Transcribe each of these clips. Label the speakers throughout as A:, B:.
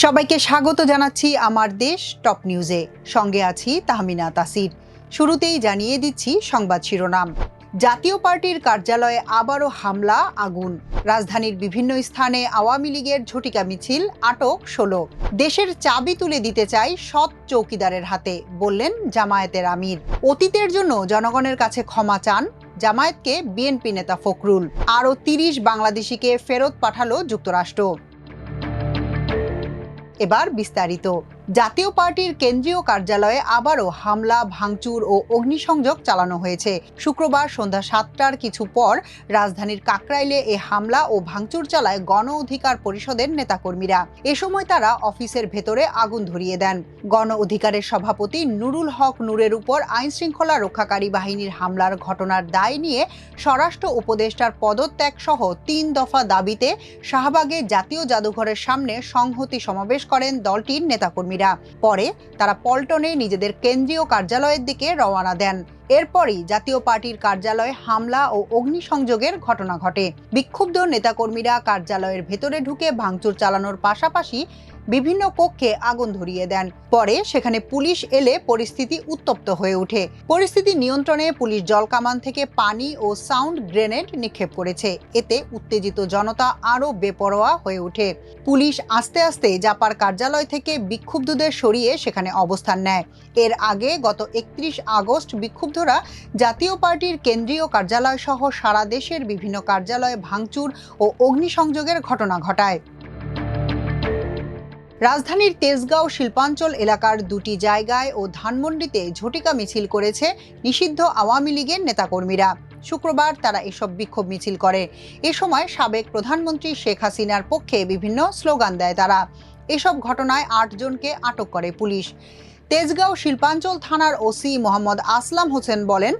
A: সবাইকে স্বাগত জানাচ্ছি আমার দেশ টপ নিউজে। সঙ্গে আছি তাহমিনা তাসির। শুরুতেই জানিয়ে দিচ্ছি সংবাদ শিরোনাম। জাতীয় পার্টির কার্যালয়ে আবারও হামলা, আগুন। রাজধানীর বিভিন্ন স্থানে আওয়ামী লীগের ঝটিকা মিছিল, আটক 16। দেশের চাবি তুলে দিতে চাই সৎ চৌকিদারের হাতে, বললেন জামায়াতের আমির। অতীতের জন্য জনগণের কাছে ক্ষমা চান জামায়াতকে বিএনপি নেতা ফখরুল। আরও 30 বাংলাদেশিকে ফেরত পাঠালো যুক্তরাষ্ট্র। এবার বিস্তারিত। জাতীয় পার্টির কেন্দ্রীয় কার্যালয়ে আবারও হামলা, ভাঙচুর ও অগ্নিসংযোগ চালানো হয়েছে। শুক্রবার সন্ধ্যা 7টার কিছু পর রাজধানীর কাকরাইলে এ হামলা ও ভাঙচুর চালায় গণ অধিকার পরিষদের নেতাকর্মীরা। এ সময় তারা অফিসের ভেতরে আগুন ধরিয়ে দেন। গণ অধিকারের সভাপতি নুরুল হক নূরের উপর আইনশৃঙ্খলা রক্ষাকারী বাহিনীর হামলার ঘটনার দায় নিয়ে স্বরাষ্ট্র উপদেষ্টার পদত্যাগ সহ 3 দফা দাবিতে শাহবাগে জাতীয় জাদুঘরের সামনে সংহতি সমাবেশ করেন দলটির নেতাকর্মীরা। পরে তারা পল্টনে নিজেদের কেন্দ্রীয় কার্যালয়ের দিকে রওনা দেন। এরপরই জাতীয় পার্টির কার্যালয়ে হামলা ও অগ্নিসংযোগের ঘটনা ঘটে। বিক্ষুব্ধ নেতাকর্মীরা কার্যালয়ের ভেতরে ঢুকে ভাঙচুর চালানোর পাশাপাশি বিভিন্ন কক্ষে আগুন ধরিয়ে দেন। পরে সেখানে পুলিশ এলে পরিস্থিতি উত্তপ্ত হয়ে ওঠে। পরিস্থিতি নিয়ন্ত্রণে পুলিশ জলকামান থেকে পানি ও সাউন্ড গ্রেনেড নিক্ষেপ করেছে। এতে উত্তেজিত জনতা আরও বেপরোয়া হয়ে ওঠে। পুলিশ আস্তে আস্তে জাপার কার্যালয় থেকে বিক্ষুব্ধদের সরিয়ে সেখানে অবস্থান নেয়। এর আগে গত 31 আগস্ট বিক্ষুব্ধরা জাতীয় পার্টির কেন্দ্রীয় কার্যালয় সহ সারা দেশের বিভিন্ন কার্যালয়ে ভাঙচুর ও অগ্নিসংযোগের ঘটনা ঘটায়। রাজধানীর তেজগাঁও শিল্পাঞ্চল এলাকার 2টি জায়গায় ও ধানমন্ডিতে ঝটিকা মিছিল করেছে নিষিদ্ধ আওয়ামী লীগের নেতাকর্মীরা। শুক্রবার তারা এসব বিক্ষোভ মিছিল করে। এ সময় সাবেক প্রধানমন্ত্রী শেখ হাসিনার পক্ষে বিভিন্ন স্লোগান দেয় তারা। এসব ঘটনায় 8 জনকে আটক করে পুলিশ। তেজগাঁও শিল্পাঞ্চল থানার ওসি মোহাম্মদ আসলাম হোসেন বলেন,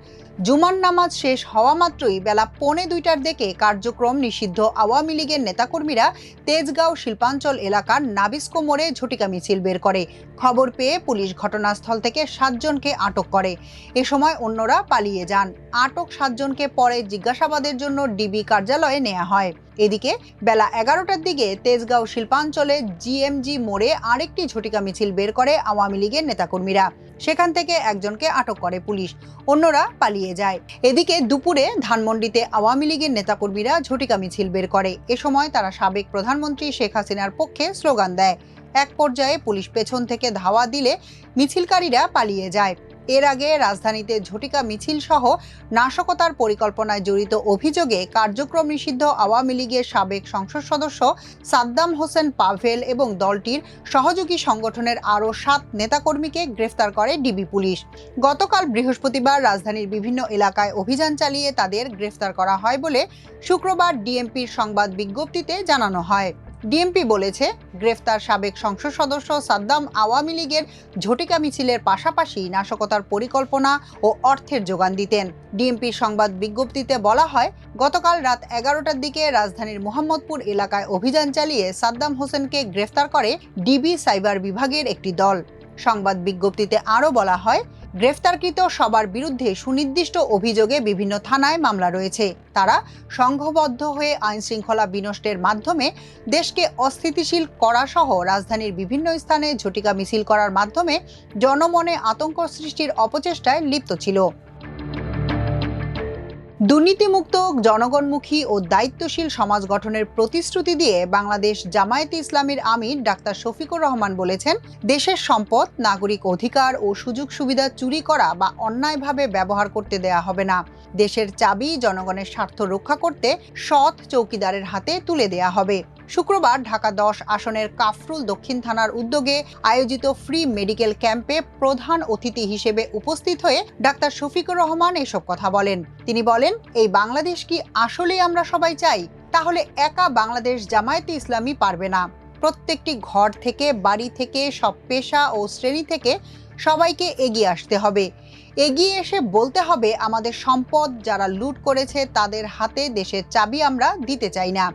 A: জুমার নামাজ শেষ হওয়া মাত্রই বেলা 1:45টার দিকে কার্যক্রম নিষিদ্ধ আওয়ামী লীগের নেতাকর্মীরা তেজগাঁও শিল্পাঞ্চল এলাকার নাবিস্কো মোড়ে ঝটিকা মিছিল বের করে। খবর পেয়ে পুলিশ ঘটনাস্থল থেকে 7 জনকে আটক করে। এ সময় অন্যরা পালিয়ে যান। আটক 7 জনকে পরে জিজ্ঞাসাবাদের জন্য ডিবি কার্যালয়ে নেওয়া হয়। এদিকে বেলা 11টার দিকে তেজগাঁও শিল্পাঞ্চলে জিএমজি মোড়ে আরেকটি ঝটিকা মিছিল বের করে আওয়ামী লীগের নেতাকর্মীরা। সেখান থেকে একজনকে আটক করে পুলিশ, অন্যরা পালিয়ে যায়। এদিকে দুপুরে ধানমন্ডিতে আওয়ামী লীগের নেতাকর্মীরা ঝটিকা মিছিল বের করে। এ সময় তারা সাবেক প্রধানমন্ত্রী শেখ হাসিনার পক্ষে স্লোগান দেয়। এক পর্যায়ে পুলিশ পেছন থেকে ধাওয়া দিলে মিছিলকারীরা পালিয়ে যায়। এর আগে রাজধানীতে ঝটিকা মিছিল সহ নাশকতার পরিকল্পনায় জড়িত অভিযোগে কার্যক্রম নিষিদ্ধ আওয়ামী লীগের সাবেক সংসদ সদস্য সাদ্দাম হোসেন পাভেল এবং দলটির সহযোগী সংগঠনের আরও 7 নেতাকর্মীকে গ্রেফতার করে ডিবি পুলিশ। গতকাল বৃহস্পতিবার রাজধানীর বিভিন্ন এলাকায় অভিযান চালিয়ে তাদের গ্রেফতার করা হয় বলে শুক্রবার ডিএমপির সংবাদ বিজ্ঞপ্তিতে জানানো হয়। ডিএমপি বলেছে, গ্রেফতার সাবেক সংসদ সদস্য সাদ্দাম আওয়ামী লীগের ঝটিকা মিছিলের পাশাপাশি নাশকতার পরিকল্পনা ও অর্থের যোগান দিতেন। ডিএমপির সংবাদ বিজ্ঞপ্তিতে বলা হয়, গতকাল রাত 11টার দিকে রাজধানীর মোহাম্মদপুর এলাকায় অভিযান চালিয়ে সাদ্দাম হোসেনকে গ্রেফতার করে ডিবি সাইবার বিভাগের একটি দল। সংবাদ বিজ্ঞপ্তিতে আরও বলা হয়, গ্রেফতারকৃত সবার বিরুদ্ধে সুনির্দিষ্ট অভিযোগে বিভিন্ন থানায় মামলা রয়েছে। তারা সংঘবদ্ধ হয়ে আইনশৃঙ্খলা বিনষ্টের মাধ্যমে দেশকে অস্থিতিশীল করা সহ রাজধানীর বিভিন্ন স্থানে ঝটিকা মিছিল করার মাধ্যমে জনমনে আতঙ্ক সৃষ্টির অপচেষ্টায় লিপ্ত ছিল। দুর্নীতিমুক্ত, জনগণমুখী ও দায়িত্বশীল সমাজ গঠনের প্রতিশ্রুতি দিয়ে বাংলাদেশ জামায়াতে ইসলামীর আমির ডাক্তার শফিকুর রহমান বলেছেন, দেশের সম্পদ, নাগরিক অধিকার ও সুযোগ সুবিধা চুরি করা বা অন্যায়ভাবে ব্যবহার করতে দেয়া হবে না। দেশের চাবি জনগণের স্বার্থ রক্ষা করতে সৎ চৌকিদারের হাতে তুলে দেয়া হবে। শুক্রবার ঢাকা 10 আসনের কাফরুল দক্ষিণ থানার উদ্যোগে আয়োজিত ফ্রি মেডিকেল ক্যাম্পে প্রধান অতিথি হিসেবে উপস্থিত হয়ে ডাক্তার শফিকুর রহমান এসব কথা বলেন। তিনি বলেন, এই বাংলাদেশ কি আসলেই আমরা সবাই চাই? তাহলে একা বাংলাদেশ জামায়াতে ইসলামী পারবে না। প্রত্যেকটি ঘর থেকে, বাড়ি থেকে, সব পেশা ও শ্রেণী থেকে সবাইকে এগিয়ে আসতে হবে। এগিয়ে এসে বলতে হবে, আমাদের সম্পদ যারা লুট করেছে তাদের হাতে দেশের চাবি আমরা দিতে চাই না।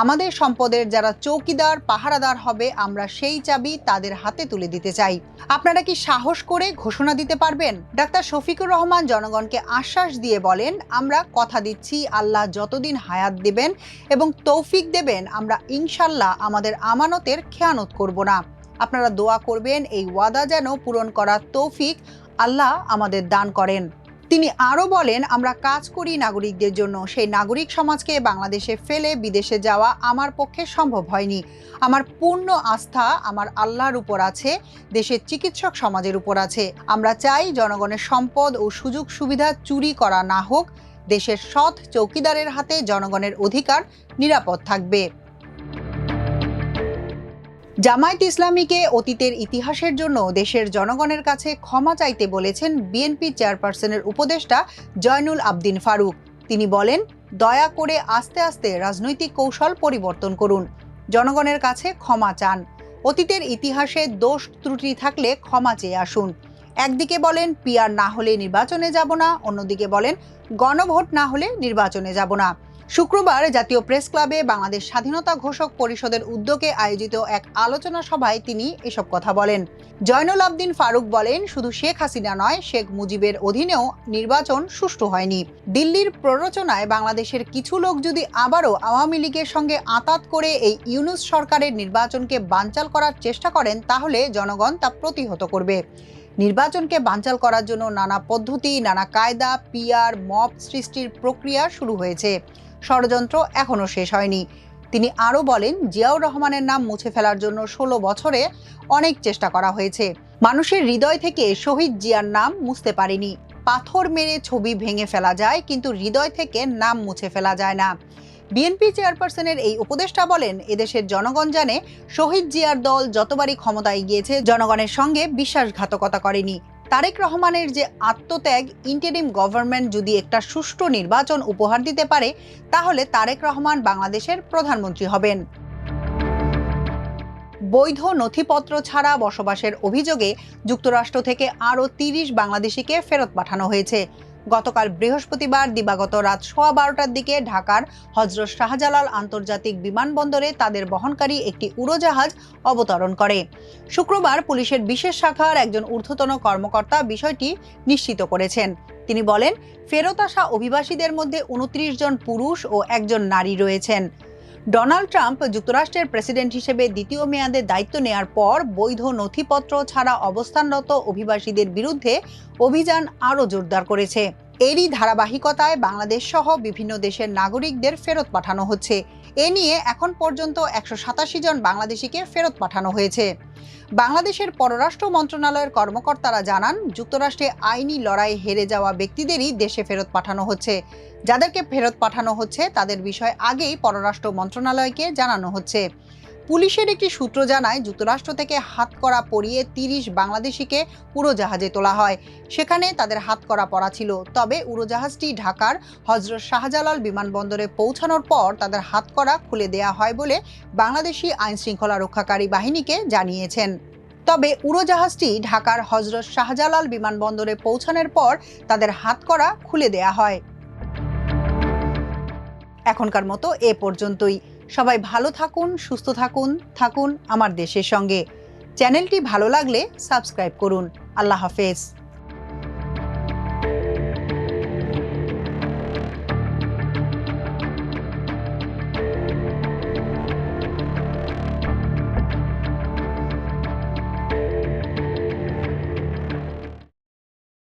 A: আমাদের সম্পদের যারা চৌকিদার পাহারাদার হবে আমরা সেই চাবি তাদের হাতে তুলে দিতে চাই। আপনারা কি সাহস করে ঘোষণা দিতে পারবেন? ডাক্তার শফিকুর রহমান জনগণকে আশ্বাস দিয়ে বলেন, আমরা কথা দিচ্ছি আল্লাহ যতদিন হায়াত দেবেন এবং তৌফিক দেবেন আমরা ইনশাল্লাহ আমাদের আমানতের খেয়ানত করব না। আপনারা দোয়া করবেন এই ওয়াদা যেন পূরণ করার তৌফিক আল্লাহ আমাদের দান করেন। তিনি আরও বলেন, আমরা কাজ করি নাগরিকদের জন্য, সেই নাগরিক সমাজকে বাংলাদেশে ফেলে বিদেশে যাওয়া আমার পক্ষে সম্ভব হয়নি। আমার পূর্ণ আস্থা আমার আল্লাহর উপর আছে, দেশের চিকিৎসক সমাজের উপর আছে। আমরা চাই জনগণের সম্পদ ও সুযোগ সুবিধা চুরি করা না হোক, দেশের সৎ চৌকিদারের হাতে জনগণের অধিকার নিরাপদ থাকবে। জামায়াত ইসলামীকে অতীতের ইতিহাসের জন্য দেশের জনগণের কাছে ক্ষমা চাইতে বলেছেন বিএনপি চেয়ারপারসনের উপদেষ্টা জয়নুল আবদিন ফারুক। তিনি বলেন, দয়া করে আস্তে আস্তে রাজনৈতিক কৌশল পরিবর্তন করুন, জনগণের কাছে ক্ষমা চান। অতীতের ইতিহাসে দোষ ত্রুটি থাকলে ক্ষমা চেয়ে আসুন। একদিকে বলেন পিআর না হলে নির্বাচনে যাব না, অন্যদিকে বলেন গণভোট না হলে নির্বাচনে যাব না। শুক্রবার জাতীয় প্রেস ক্লাবে বাংলাদেশ স্বাধীনতা ঘোষক পরিষদের উদ্যোগে আয়োজিত এক আলোচনা সভায় তিনি এসব কথা বলেন। জয়নুল আবদিন ফারুক বলেন, শুধু শেখ হাসিনা নয়, শেখ মুজিবের অধীনেও নির্বাচন সুষ্ঠু হয়নি। দিল্লির প্ররোচনায় বাংলাদেশের কিছু লোক যদি আবারও আওয়ামী লীগের সঙ্গে আঁতাত করে এই ইউনূস সরকারের নির্বাচনকে বানচাল করার চেষ্টা করেন তাহলে জনগণ তা প্রতিহত করবে। নির্বাচনকে বানচাল করার জন্য নানা পদ্ধতি, নানা কায়দা, পিআর, মব সৃষ্টির প্রক্রিয়া শুরু হয়েছে। ষড়যন্ত্র এখনো শেষ হয়নি। তিনি আরও বলেন, জিয়াউর রহমানের নাম মুছে ফেলার জন্য 16 বছরে অনেক চেষ্টা করা হয়েছে। মানুষের হৃদয় থেকে শহীদ জিয়ার নাম মুছতে পারেনি। পাথর মেরে ছবি ভেঙে ফেলা যায়, কিন্তু হৃদয় থেকে নাম মুছে ফেলা যায় না। বিএনপি চেয়ারপারসনের এই উপদেষ্টা বলেন, এদেশের জনগণ জানে শহীদ জিয়ার দল যতবারই ক্ষমতায় গিয়েছে জনগণের সঙ্গে বিশ্বাসঘাতকতা করেনি। তারেক রহমানের যে আত্মত্যাগ, ইন্টারিম গভর্নমেন্ট যদি একটা সুষ্ঠু নির্বাচন উপহার দিতে পারে তাহলে তারেক রহমান বাংলাদেশের প্রধানমন্ত্রী হবেন। বৈধ নথিপত্র ছাড়া বসবাসের অভিযোগে যুক্তরাষ্ট্র থেকে আরও 30 বাংলাদেশিকে ফেরত পাঠানো হয়েছে। গতকাল বৃহস্পতিবার দিবাগত রাত 12:15টার দিকে ঢাকার হযরত শাহজালাল আন্তর্জাতিক বিমানবন্দরে তাদের বহনকারী একটি উড়োজাহাজ অবতরণ করে। শুক্রবার পুলিশের বিশেষ শাখার একজন ঊর্ধ্বতন কর্মকর্তা বিষয়টি নিশ্চিত করেছেন। তিনি বলেন, ফেরত আসা অভিবাসীদের মধ্যে 29 জন পুরুষ ও 1 জন নারী রয়েছেন। ডোনাল্ড ট্রাম্প যুক্তরাষ্ট্রের প্রেসিডেন্ট হিসেবে দ্বিতীয় মেয়াদে দায়িত্ব নেয়ার পর বৈধ নথিপত্র ছাড়া অবস্থানরত অভিবাসীদের বিরুদ্ধে অভিযান আরও জোরদার করেছে। এরই ধারাবাহিকতায় বাংলাদেশ সহ বিভিন্ন দেশের নাগরিকদের ফেরত পাঠানো হচ্ছে। এ নিয়ে এখন পর্যন্ত 187 জন বাংলাদেশিকে ফেরত পাঠানো হয়েছে। বাংলাদেশের পররাষ্ট্র মন্ত্রণালয়ের কর্মকর্তারা জানান, যুক্তরাষ্ট্রে আইনি লড়াই হেরে যাওয়া ব্যক্তিদেরই দেশে ফেরত পাঠানো হচ্ছে। যাদেরকে ফেরত পাঠানো হচ্ছে তাদের বিষয় আগেই পররাষ্ট্র মন্ত্রণালয়কে জানানো হচ্ছে। পুলিশের একটি সূত্র জানায়, যুক্তরাষ্ট্র থেকে হাতকড়া পরিয়ে 30 বাংলাদেশিকে উড়োজাহাজে তোলা হয়। সেখানে তাদের হাতকড়া পরা ছিল। তবে উড়োজাহাজটি ঢাকার হযরত শাহজালাল বিমানবন্দরে পৌঁছানোর পর তাদের হাতকড়া খুলে দেয়া হয় বলে বাংলাদেশি আইনশৃঙ্খলা রক্ষাকারী বাহিনীকে জানিয়েছেন। তবে উড়োজাহাজটি ঢাকার হযরত শাহজালাল বিমানবন্দরে পৌঁছানোর পর তাদের হাতকড়া খুলে দেয়া হয়। এখনকার মতো এ পর্যন্তই। সবাই ভালো থাকুন, সুস্থ থাকুন আমার দেশের সঙ্গে। চ্যানেলটি ভালো লাগলে সাবস্ক্রাইব করুন। আল্লাহ হাফেজ।